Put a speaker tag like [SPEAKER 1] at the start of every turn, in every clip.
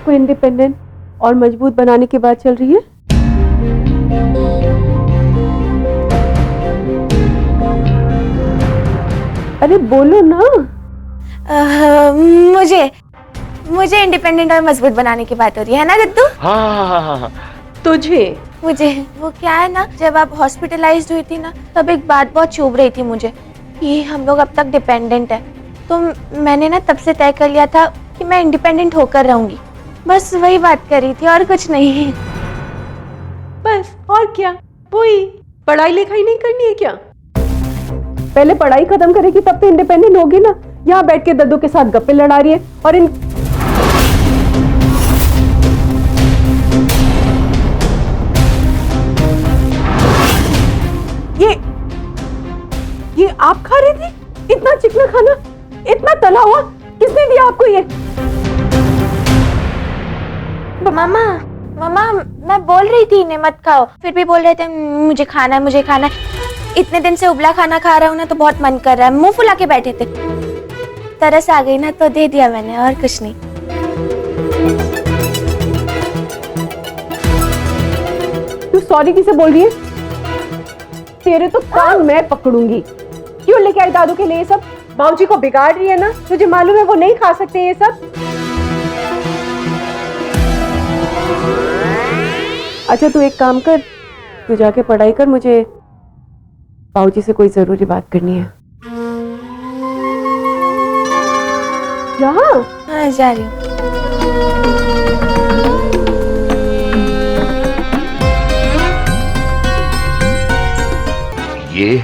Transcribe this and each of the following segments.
[SPEAKER 1] को इंडिपेंडेंट और मजबूत बनाने की बात चल रही है? अरे बोलो ना।
[SPEAKER 2] मुझे इंडिपेंडेंट और मजबूत बनाने की बात हो रही है ना दद्दू?
[SPEAKER 3] हाँ।
[SPEAKER 1] तुझे?
[SPEAKER 2] मुझे वो क्या है ना, जब आप हॉस्पिटलाइज्ड हुई थी ना, तब एक बात बहुत चुभ रही थी मुझे कि हम लोग अब तक डिपेंडेंट है। तो मैंने ना तब से तय कर लिया था कि मैं इंडिपेंडेंट होकर रहूंगी। बस वही बात कर रही थी और कुछ नहीं।
[SPEAKER 1] बस और क्या? वही पढ़ाई लिखाई नहीं करनी है क्या? पहले पढ़ाई खत्म करेगी तब तो इंडिपेंडेंट होगी ना। यहाँ बैठ के दद्दू के साथ गप्पे लड़ा रही है और ये आप खा रही थी? इतना चिकना खाना, इतना तला हुआ, किसने दिया आपको ये?
[SPEAKER 2] मामा मैं बोल रही थी इन्हें मत खाओ, फिर भी बोल रहे थे मुझे खाना है, मुझे खाना है। इतने दिन से उबला खाना खा रहा हूँ ना, तो बहुत मन कर रहा है। मुंह फुला के बैठे थे, तरस आ गई ना तो दे दिया मैंने, और कुछ नहीं।
[SPEAKER 1] तू सॉरी किसे बोल रही है? तेरे तो कान मैं पकड़ूंगी। क्यों लेके आई दादू के लिए ये सब? बाबूजी को बिगाड़ रही है ना, तुझे मालूम है वो नहीं खा सकते ये सब। अच्छा तू एक काम कर, तू जाके पढ़ाई कर, मुझे बाबूजी से कोई जरूरी बात करनी है। जहाँ?
[SPEAKER 2] हाँ जा रही हूँ।
[SPEAKER 3] ये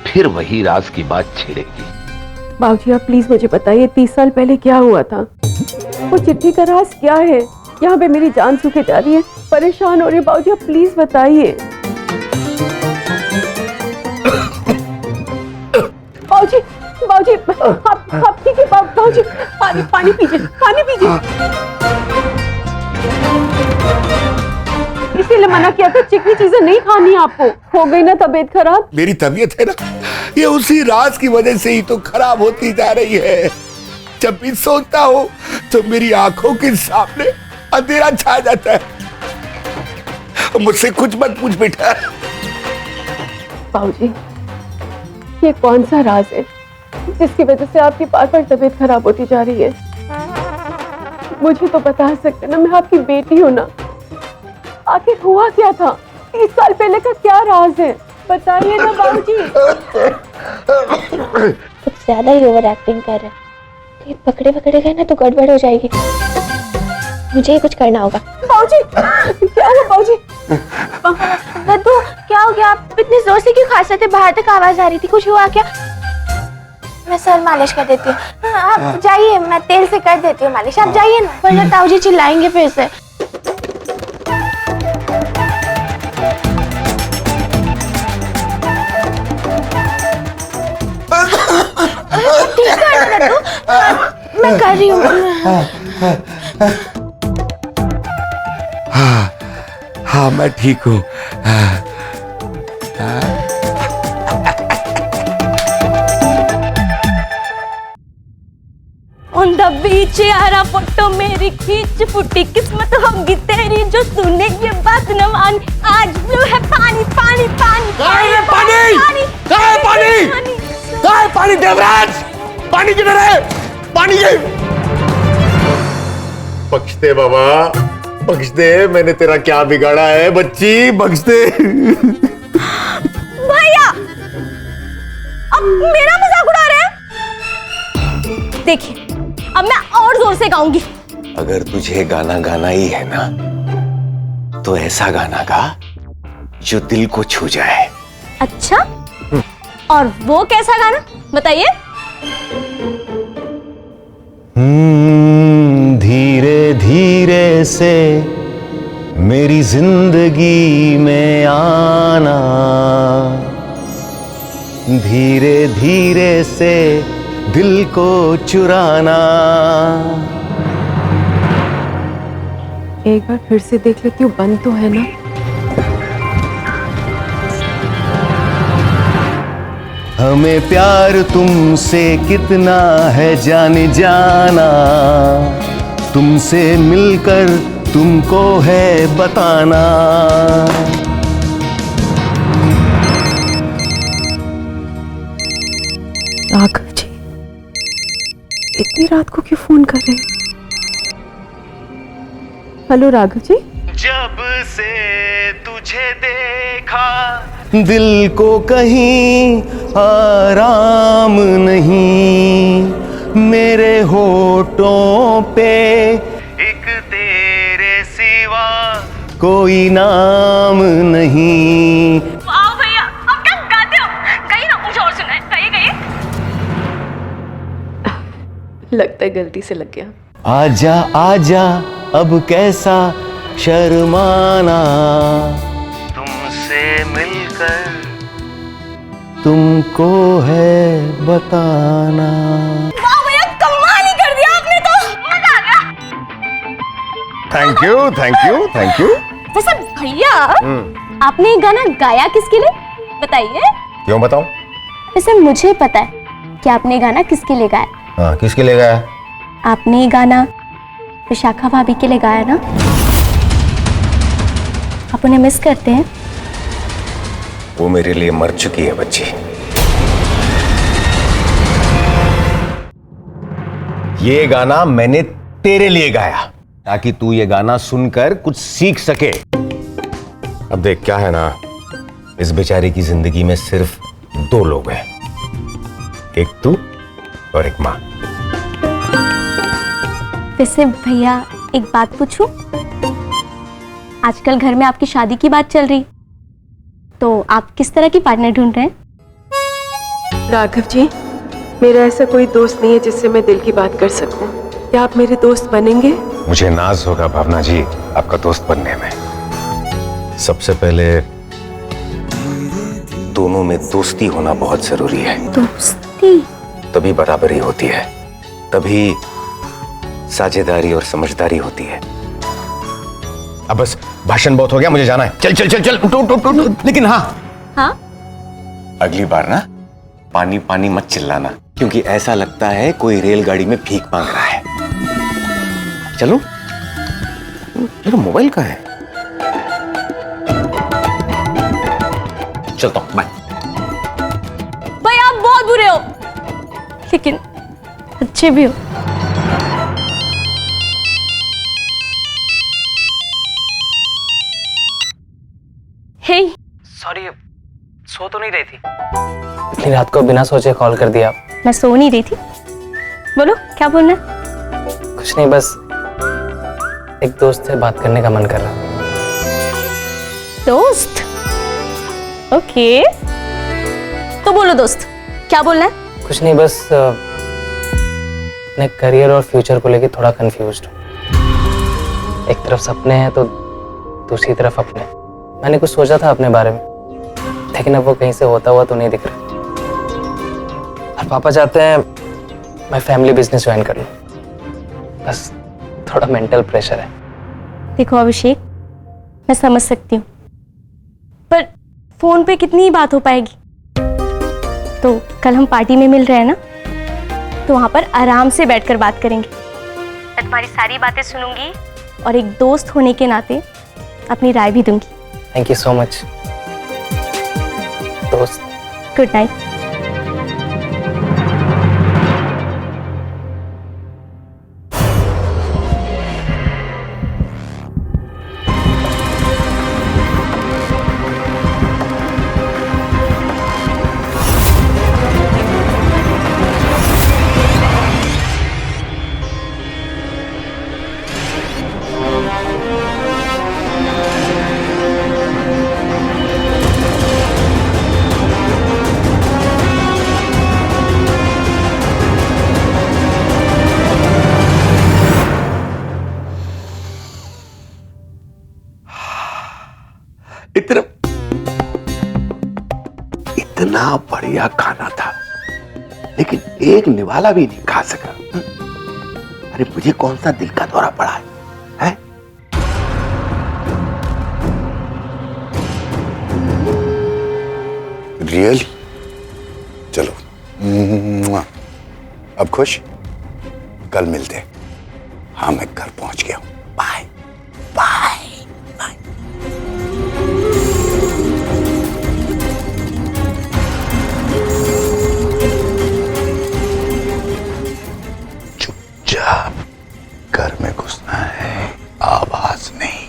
[SPEAKER 3] फिर वही राज की बात छेड़ेगी।
[SPEAKER 1] बाबूजी आप प्लीज मुझे बताइए 30 साल पहले क्या हुआ था? वो चिट्ठी का राज क्या है? यहाँ पे मेरी जान सूखे जा रही है, परेशान हो रही है। बाबूजी आप प्लीज बताइए। बाबूजी बाबूजी आप ठीक है? बाबूजी पानी पीजिए, पानी पीजिए। इसीलिए मना किया था, चिकनी चीजें नहीं खानी आपको। हो गई ना तबीयत खराब?
[SPEAKER 4] मेरी तबीयत है ना, ये उसी राज की वजह से ही तो खराब होती जा रही है। जब भी सोचता हूँ तो मेरी आंखों के सामने अंधेरा छा जाता है। मुझसे कुछ मत पूछ बेटा।
[SPEAKER 1] बाबूजी ये कौन सा राज है जिसकी वजह से आपकी बार-बार तबीयत खराब होती जा रही है? मुझे तो बता सकते ना, मैं आपकी बेटी हूँ ना। आखिर हुआ क्या था? 30 साल पहले का क्या राज है? बताइए ना बाबूजी।
[SPEAKER 2] कुछ ज्यादा ही ओवर एक्टिंग कर रहे हैं। पकड़े गए ना तो गड़बड़ हो जाएगी। मुझे ही कुछ करना होगा।
[SPEAKER 1] बाबूजी क्या हुआ? बाबूजी
[SPEAKER 2] दद्दू क्या हो गया? आप इतनी जोर से क्यों खांस रहे थे? बाहर तक आवाज आ रही थी, कुछ हुआ क्या? मैं सर मालिश कर देती हूँ। आप जाइए, मैं तेल से कर देती हूँ मालिश। आप जाइए ना, वरना ताऊ जी चिल्लाएंगे फिर से। ठीक है दद्दू, मैं कर रही हूँ।
[SPEAKER 4] हाँ मैं ठीक हूँ।
[SPEAKER 5] On the beach यारा फोटो मेरी खींच फुटी किस्मत होगी तेरी जो तूने ये बात न मान। आज ब्लू है पानी पानी पानी
[SPEAKER 4] पानी देवराज, पानी किधर है? पानी के बख्श दे बाबा, बख्श दे। मैंने तेरा क्या बिगाड़ा है बच्ची? बख्श दे।
[SPEAKER 5] भैया अब मेरा मजाक उड़ा रहे हैं? देखिए अब मैं और जोर से गाऊंगी।
[SPEAKER 4] अगर तुझे गाना गाना ही है ना, तो ऐसा गाना गा जो दिल को छू जाए।
[SPEAKER 5] अच्छा और वो कैसा गाना बताइए?
[SPEAKER 6] धीरे धीरे से मेरी जिंदगी में आना, धीरे धीरे से दिल को चुराना।
[SPEAKER 1] एक बार फिर से देख लेती हूँ, बंद तो है ना?
[SPEAKER 6] हमें प्यार तुमसे कितना है जाने जाना, तुमसे मिलकर तुमको है बताना।
[SPEAKER 1] राघव जी इतनी रात को क्यों फोन कर रहे हैं? हेलो राघव जी।
[SPEAKER 6] जब से तुझे देखा दिल को कहीं आराम नहीं, मेरे होठों पे एक तेरे सिवा कोई नाम नहीं।
[SPEAKER 5] आओ भैया, आप क्या गाते हो? कहीं ना कुछ और सुनाए, कहीं कहीं।
[SPEAKER 1] लगता है गलती से लग गया।
[SPEAKER 6] आजा आजा अब कैसा शर्माना, तुमसे मिलकर तुमको है बताना।
[SPEAKER 5] वाह भैया, कमाल ही कर दिया आपने तो, मजा आ गया।
[SPEAKER 6] Thank you thank you thank you.
[SPEAKER 5] वैसे भैया, आपने ये गाना गाया किसके लिए बताइए?
[SPEAKER 6] क्यों बताऊं?
[SPEAKER 5] वैसे मुझे पता है कि आपने ये गाना किसके लिए गाया।
[SPEAKER 6] हाँ, किसके लिए गाया?
[SPEAKER 5] आपने ये गाना विशाखा भाभी के लिए गाया ना? आप उन्हें मिस करते हैं?
[SPEAKER 6] वो मेरे लिए मर चुकी है बच्ची। ये गाना मैंने तेरे लिए गाया ताकि तू ये गाना सुनकर कुछ सीख सके। अब देख क्या है ना, इस बेचारी की जिंदगी में सिर्फ दो लोग हैं, एक तू और एक माँ।
[SPEAKER 5] वैसे भैया एक बात पूछूं? आजकल घर में आपकी शादी की बात चल रही, तो आप किस तरह की पार्टनर ढूंढ रहे हैं?
[SPEAKER 1] राघव जी मेरा ऐसा कोई दोस्त नहीं है जिससे मैं दिल की बात कर सकूं। क्या आप मेरे दोस्त बनेंगे?
[SPEAKER 6] मुझे नाज होगा भावना जी आपका दोस्त बनने में। सबसे पहले दोनों में दोस्ती होना बहुत जरूरी है।
[SPEAKER 5] दोस्ती?
[SPEAKER 6] तभी बराबरी होती है, तभी साझेदारी और समझदारी होती है। अब बस भाषण बहुत हो गया, मुझे जाना है। चल चल चल चल उठ उठ उठ उठ। लेकिन हाँ
[SPEAKER 5] हाँ,
[SPEAKER 6] अगली बार ना पानी पानी मत चिल्लाना, क्योंकि ऐसा लगता है कोई रेलगाड़ी में भीख मांग रहा है। चलो मेरा मोबाइल कहाँ है? चलता हूं, बाय।
[SPEAKER 5] भैया आप बहुत बुरे हो, लेकिन अच्छे भी हो। हे,
[SPEAKER 7] सॉरी, सो तो नहीं रही थी? इतनी रात को बिना सोचे कॉल कर दिया।
[SPEAKER 5] मैं सो नहीं रही थी। बोलो क्या बोलना है?
[SPEAKER 7] कुछ नहीं, बस एक दोस्त से बात करने का मन कर रहा।
[SPEAKER 5] दोस्त? ओके, तो बोलो दोस्त, क्या बोलना है?
[SPEAKER 7] कुछ नहीं, बस अपने करियर और फ्यूचर को लेके थोड़ा कंफ्यूज्ड हूँ। एक तरफ सपने हैं तो दूसरी तरफ अपने। मैंने कुछ सोचा था अपने बारे में, लेकिन अब वो कहीं से होता हुआ तो नहीं दिख रहा। और पापा चाहते हैं मैं फैमिली बिजनेस ज्वाइन कर लूं। बस थोड़ा मेंटल प्रेशर है।
[SPEAKER 5] देखो अभिषेक, मैं समझ सकती हूँ, पर फोन पे कितनी ही बात हो पाएगी। तो कल हम पार्टी में मिल रहे हैं ना, तो वहां पर आराम से बैठकर बात करेंगे। मैं तुम्हारी सारी बातें सुनूंगी और एक दोस्त होने के नाते अपनी राय भी दूंगी।
[SPEAKER 7] थैंक यू सो मच दोस्त।
[SPEAKER 5] Good night.
[SPEAKER 4] इतना बढ़िया खाना था, लेकिन एक निवाला भी नहीं खा सका। अरे मुझे कौन सा दिल का दौरा पड़ा है? रियली? चलो अब खुश, कल मिलते हैं। हाँ, मैं घर पहुंच गया हूं। Bye bye bye. चुपचाप घर में घुसना है, आवाज नहीं।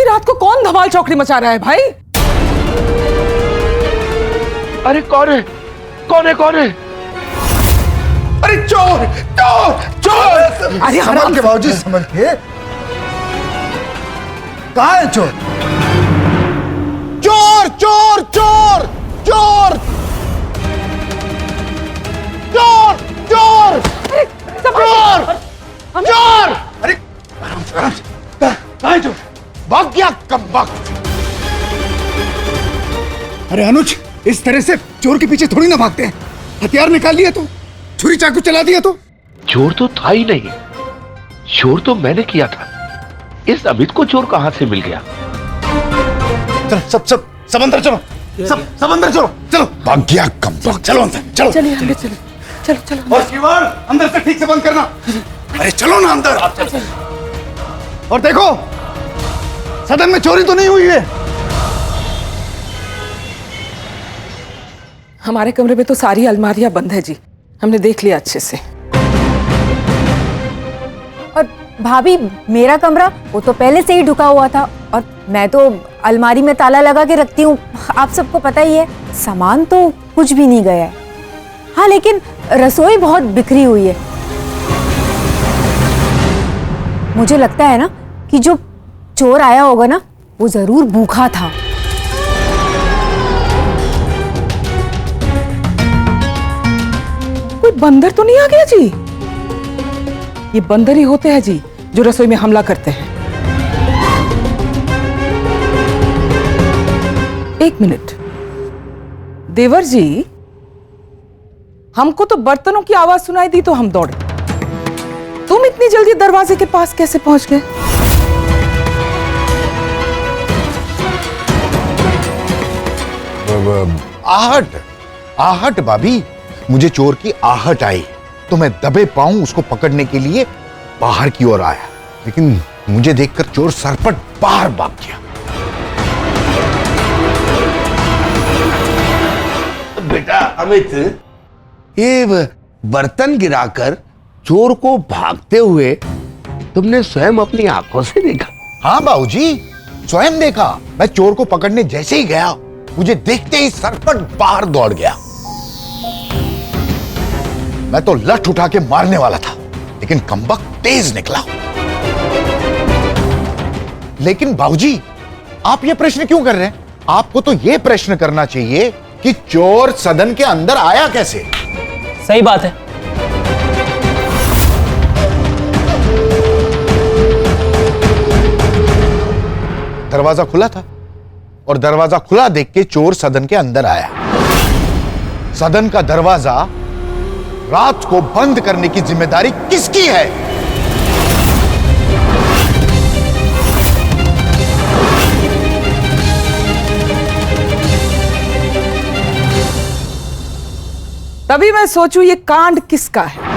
[SPEAKER 8] रात को कौन धमाल चौकड़ी मचा रहा है भाई?
[SPEAKER 3] अरे कौन है, कौन है, कौन है?
[SPEAKER 4] अरे चोर चोर चोर!
[SPEAKER 8] अरे
[SPEAKER 9] समझ के बाबूजी, समझ के। कहाँ है चोर?
[SPEAKER 4] चोर चोर चोर चोर चोर चोर चोर चोर! अरे कहाँ है चोर? भाग गया कमबख्त।
[SPEAKER 9] अरे अनुज, इस तरह से चोर के पीछे थोड़ी ना भागते हैं। हथियार निकाल लिया तो, छुरी चाकू चला दिया तो।
[SPEAKER 3] चोर तो था ही नहीं, चोर तो मैंने किया था। इस अमित को चोर कहां से मिल गया?
[SPEAKER 9] चलो सब अंदर चलो, सब अंदर चलो, चलो।
[SPEAKER 4] भाग गया कमबख्त। चलो अंदर, चलो।
[SPEAKER 8] चलिए अंदर चलो, चलो चलो।
[SPEAKER 9] और किवाड़ अंदर से ठीक से बंद करना।
[SPEAKER 4] अरे चलो ना अंदर।
[SPEAKER 9] और देखो, सदन में चोरी तो नहीं हुई है।
[SPEAKER 8] हमारे कमरे में तो सारी अलमारियां बंद है जी, हमने देख लिया अच्छे से।
[SPEAKER 10] और भाभी, मेरा कमरा वो तो पहले से ही ढुका हुआ था और मैं तो अलमारी में ताला लगा के रखती हूँ, आप सबको पता ही है। सामान तो कुछ भी नहीं गया है। हाँ, लेकिन रसोई बहुत बिखरी हुई है। मुझे लगता है ना कि जो चोर आया होगा ना, वो जरूर भूखा था।
[SPEAKER 8] कोई बंदर तो नहीं आ गया जी? ये बंदर ही होते हैं जी जो रसोई में हमला करते हैं। एक मिनट देवर जी, हमको तो बर्तनों की आवाज सुनाई दी तो हम दौड़े। तुम इतनी जल्दी दरवाजे के पास कैसे पहुंच गए?
[SPEAKER 4] आहट आहट भाभी, मुझे चोर की आहट आई तो मैं दबे पांव उसको पकड़ने के लिए बाहर की ओर आया, लेकिन मुझे देखकर चोर सरपट बाहर भाग गया।
[SPEAKER 3] बेटा अमित,
[SPEAKER 4] ये बर्तन गिराकर चोर को भागते हुए
[SPEAKER 3] तुमने स्वयं अपनी आंखों से देखा?
[SPEAKER 4] हाँ बाबूजी, स्वयं देखा। मैं चोर को पकड़ने जैसे ही गया, मुझे देखते ही सरपट बाहर दौड़ गया। मैं तो लठ उठा के मारने वाला था, लेकिन कमबख्त तेज निकला। लेकिन बाबूजी, आप ये प्रश्न क्यों कर रहे हैं? आपको तो ये प्रश्न करना चाहिए कि चोर सदन के अंदर आया कैसे?
[SPEAKER 7] सही बात है।
[SPEAKER 4] दरवाजा खुला था और दरवाजा खुला देख के चोर सदन के अंदर आया। सदन का दरवाजा रात को बंद करने की जिम्मेदारी किसकी है?
[SPEAKER 8] तभी मैं सोचूं ये कांड किसका है।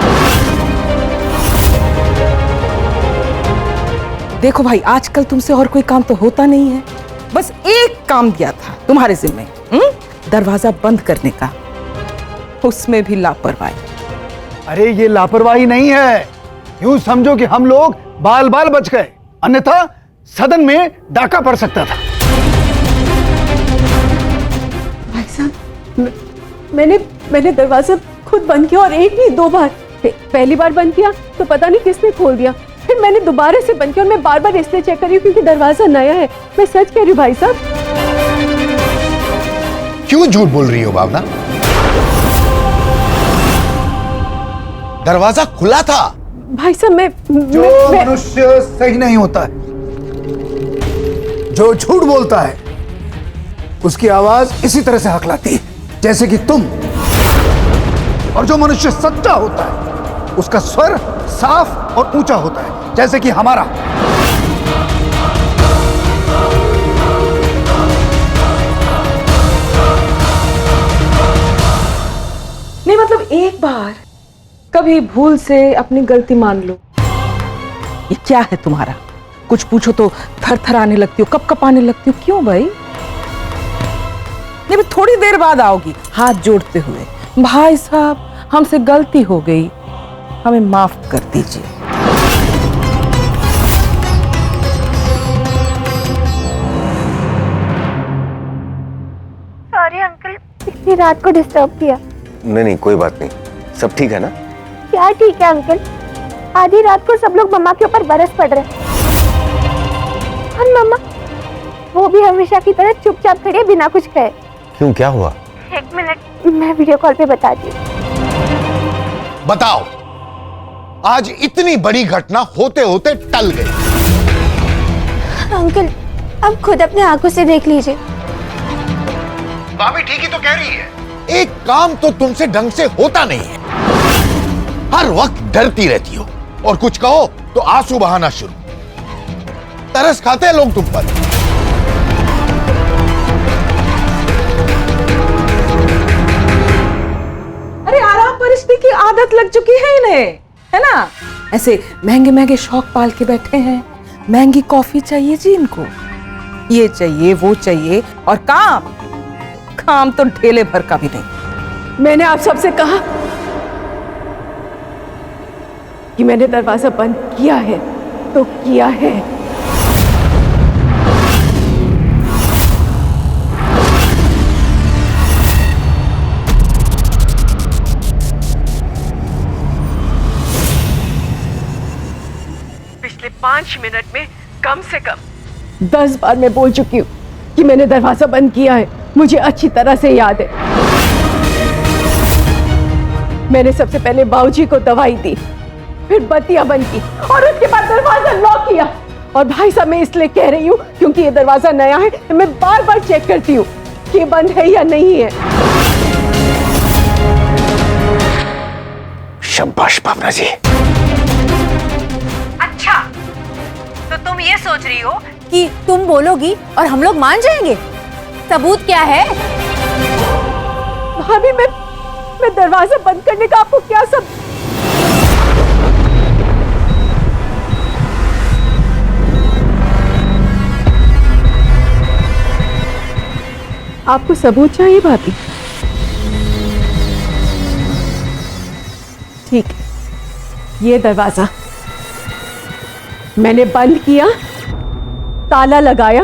[SPEAKER 8] देखो भाई, आजकल तुमसे और कोई काम तो होता नहीं है। बस एक काम दिया था तुम्हारे जिम्मे, दरवाजा बंद करने का, उसमें भी लापरवाही।
[SPEAKER 9] अरे ये लापरवाही नहीं है, यूं समझो कि हम लोग बाल बाल बच गए, अन्यथा सदन में डाका पड़ सकता था।
[SPEAKER 1] भाई साहब, मैंने दरवाजा खुद बंद किया और एक नहीं 2 बार। पहली बार बंद किया तो पता नहीं किसने खोल दिया, फिर मैंने दोबारा से बंद किया और मैं बार बार इसलिए चेक कर रही हूँ क्योंकि दरवाजा नया है। मैं सच कह रही हूँ भाई साहब।
[SPEAKER 4] क्यों झूठ बोल रही हो भावना? दरवाजा खुला था।
[SPEAKER 1] भाई साहब,
[SPEAKER 9] जो मनुष्य सही नहीं होता है जो झूठ बोलता है उसकी आवाज इसी तरह से हकलाती है जैसे कि तुम, और जो मनुष्य सच्चा होता है उसका स्वर साफ और ऊंचा होता है जैसे कि हमारा।
[SPEAKER 8] नहीं मतलब एक बार कभी भूल से अपनी गलती मान लो। ये क्या है तुम्हारा? कुछ पूछो तो थर थर आने लगती हो, कप कप आने लगती हो, क्यों भाई? नहीं थोड़ी देर बाद आओगी हाथ जोड़ते हुए, भाई साहब हमसे गलती हो गई, हमें माफ कर दीजिए।
[SPEAKER 2] सॉरी अंकल, इतनी रात को डिस्टर्ब किया।
[SPEAKER 6] नहीं कोई बात नहीं, सब ठीक है ना?
[SPEAKER 2] क्या ठीक है अंकल, आधी रात को सब लोग मम्मा के ऊपर बरस पड़ रहे हैं और मम्मा वो भी हमेशा की तरह चुपचाप खड़ी है बिना कुछ कहे।
[SPEAKER 6] क्यों, क्या हुआ?
[SPEAKER 2] एक मिनट, मैं वीडियो कॉल पे बताती हूँ।
[SPEAKER 4] बताओ, आज इतनी बड़ी घटना होते होते टल गई।
[SPEAKER 2] अंकल आप खुद अपने आंखों से देख लीजिए।
[SPEAKER 4] भाभी ठीक ही तो कह रही है, एक काम तो तुमसे ढंग से होता नहीं है, हर वक्त डरती रहती हो और कुछ कहो तो आंसू बहाना शुरू। तरस खाते हैं लोग तुम पर।
[SPEAKER 8] अरे आराम परिस्थिति की आदत लग चुकी है इन्हें, है ना? ऐसे महंगे महंगे शौक पाल के बैठे हैं, महंगी कॉफी चाहिए जी इनको, ये चाहिए वो चाहिए, और काम तो ढेले भर का भी नहीं।
[SPEAKER 1] मैंने आप सबसे कहा कि मैंने दरवाजा बंद किया है तो किया है। पिछले 5 मिनट में कम से कम 10 बार मैं बोल चुकी हूँ कि मैंने दरवाजा बंद किया है, मुझे अच्छी तरह से याद है। मैंने सबसे पहले बाबूजी को दवाई दी, फिर बत्तियां बंद की और उसके बाद दरवाजा लॉक किया। और भाई साहब मैं इसलिए कह रही हूँ क्योंकि ये दरवाजा नया है, तो मैं बार बार चेक करती हूँ कि बंद है या नहीं है।
[SPEAKER 6] शाबाश भावना जी।
[SPEAKER 10] अच्छा, तो तुम ये सोच रही हो कि तुम बोलोगी और हम लोग मान जाएंगे? सबूत क्या है?
[SPEAKER 1] भाभी मैं दरवाजा बंद करने का आपको क्या सब आपको सबूत चाहिए भाभी? ठीक है, ये दरवाजा मैंने बंद किया, ताला लगाया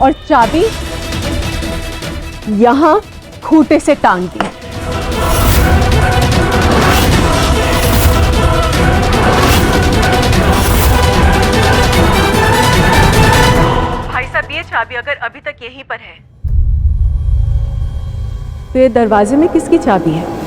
[SPEAKER 1] और चाबी यहां खूंटे से टांग दी। भाई साहब ये चाबी अगर अभी तक यहीं पर है तो ये दरवाजे में किसकी चाबी है?